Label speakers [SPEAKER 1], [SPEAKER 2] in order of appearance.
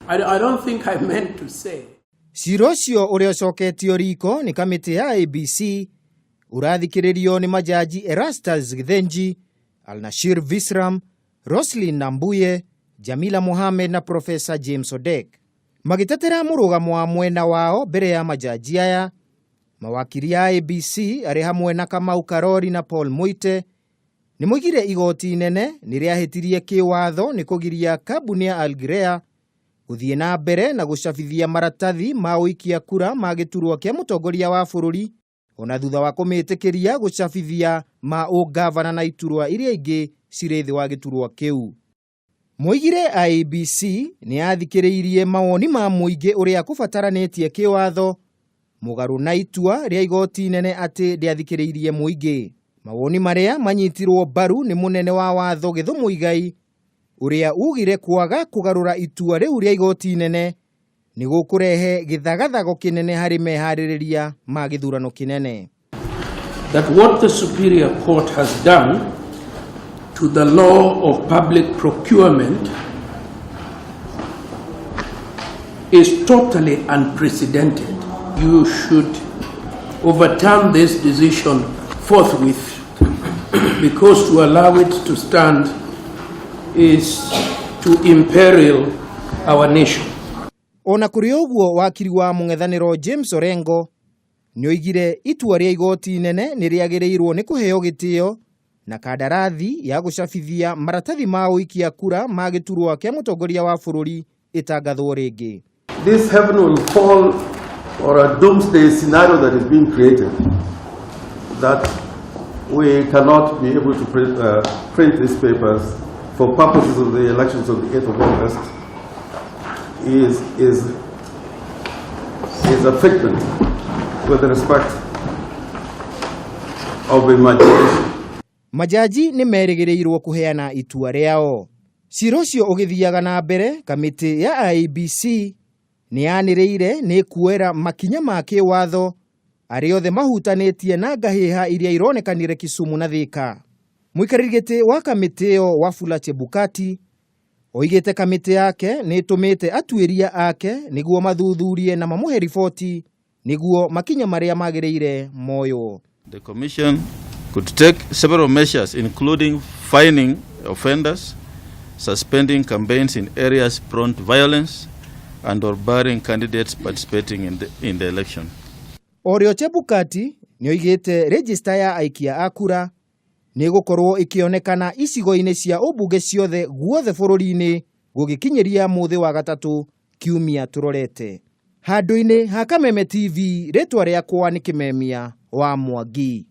[SPEAKER 1] I don't think I meant to say.
[SPEAKER 2] Sirocio uria coketio riko ni kamiti ya ABC urathikiririo ni majaji Erastus Githenji, Alnashir Visram, Roslyn Nambuye, Jamila Mohamed na Profesa James Odek. Magitetera murugamo wa mwena wao mbere ya majaji aya, mawakiri ya ABC ari hamwe na Kamau Karori na Paul Muite ni mugire igoti nene ni riahitirie kiwatho ni kugiria kambuni ya Algirea guthie na mbere na gucabithia maratathi ma uikia kura ma giturwa kia mutongoria wa bururi ona thutha wa kumitikiria gucabithia ma ugavana na iturwa iria ingi ciri thi wa giturwa kiu. Muigire ABC ni athikiriirie mawoni ma muingi uria kubataranitie kiwatho mugaru na itua ria igoti nene ati ndiathikiriirie muingi. Mawoni maria manyitirwo baru ni munene wa watho Githumu Igai uria ugire kwaga kugarura itua riu ria igoti nene ni gukurehe githagathago kinene hari mehaririria ma githurano kinene.
[SPEAKER 1] That what the Superior Court has done to the law of public procurement is totally unprecedented. You should overturn this decision forthwith, because to allow it to stand is to imperil our nation.
[SPEAKER 2] Ona kuri uguo wakiri wa mung'ethaniro James Orengo nioigire itua ria igoti nene ni riagirirwo ni kuheo gitio na kandarathi ya gucabithia maratathi ma uikia kura ma giturwa kia mutongoria wa bururi itangathwo ringi.
[SPEAKER 3] This heaven will fall, or a doomsday scenario that is being created, that we cannot be able to print these papers for purposes of the elections of the 8th of August is a figment with respect of imagination.
[SPEAKER 2] Majaji ni merigiriirwo kuheana itua riao. Sirocio ugithiaga na mbere, kamiti ya IEBC ni yaniriire ni kuera makinya ma kiwatho ariothe mahutanitie na ngahiha iria ironekanire Kisumu na Thika. Muikarigite wa kamiti yo Wafula Chebukati oigite kamiti yake ni tumite atuiria ake niguo mathuthurie na mamuhe ripoti niguo makinya maria magiriire moyo.
[SPEAKER 4] The commission could take several measures, including fining offenders, suspending campaigns in areas prone to violence, and or barring candidates participating in the election.
[SPEAKER 2] Orio Chebukati nioigite register ya aikia akura ni gukorwo ikionekana icigo-ini cia ubunge ciothe guothe bururi-ini gugikinyiria muthi wa gatatu kiumia turorete. Handu-ini ha Kameme TV, ritwa riakwa ni Kimemia wa Mwangi.